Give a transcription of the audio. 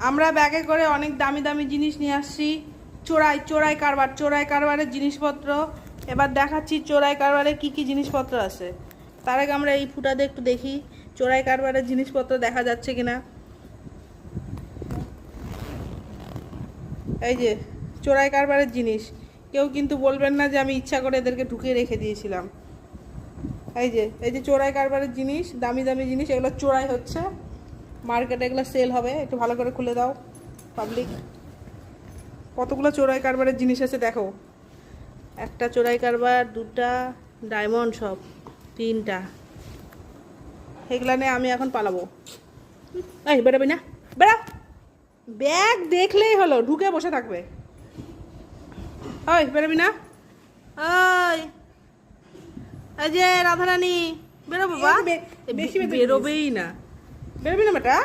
আমরা ব্যাগে করে অনেক দামি দামি জিনিস নিয়ে আসছি। চোরাই কারবারের জিনিসপত্র। এবার দেখাচ্ছি চোরাই কারবারে কি কি জিনিসপত্র আছে। তার আগে আমরা এই ফুটাতে একটু দেখি চোরাই কারবারের জিনিসপত্র দেখা যাচ্ছে কিনা। এই যে চোরাই কারবারের জিনিস, কেউ কিন্তু বলবেন না যে আমি ইচ্ছা করে এদেরকে ঢুকিয়ে রেখে দিয়েছিলাম। এই যে চোরাই কারবারের জিনিস, দামি দামি জিনিস, এগুলো চোরাই হচ্ছে মার্কেটে, এগুলো সেল হবে। একটু ভালো করে খুলে দাও পাবলিক। কতগুলো চোরাই কারবারের জিনিস আছে দেখো। একটা চোরাই কারবার, দুটা ডায়মন্ড, সব তিনটা। এগুলা নিয়ে আমি এখন পালাবো। এই বেরোবি না, বেরো। ব্যাগ দেখলেই হলো, ঢুকে বসে থাকবে। ওই বেরোবি না, ওই এই যে রাধারানী বেরো বাবা। বেরোবেই না, বেরোবি না বেটা।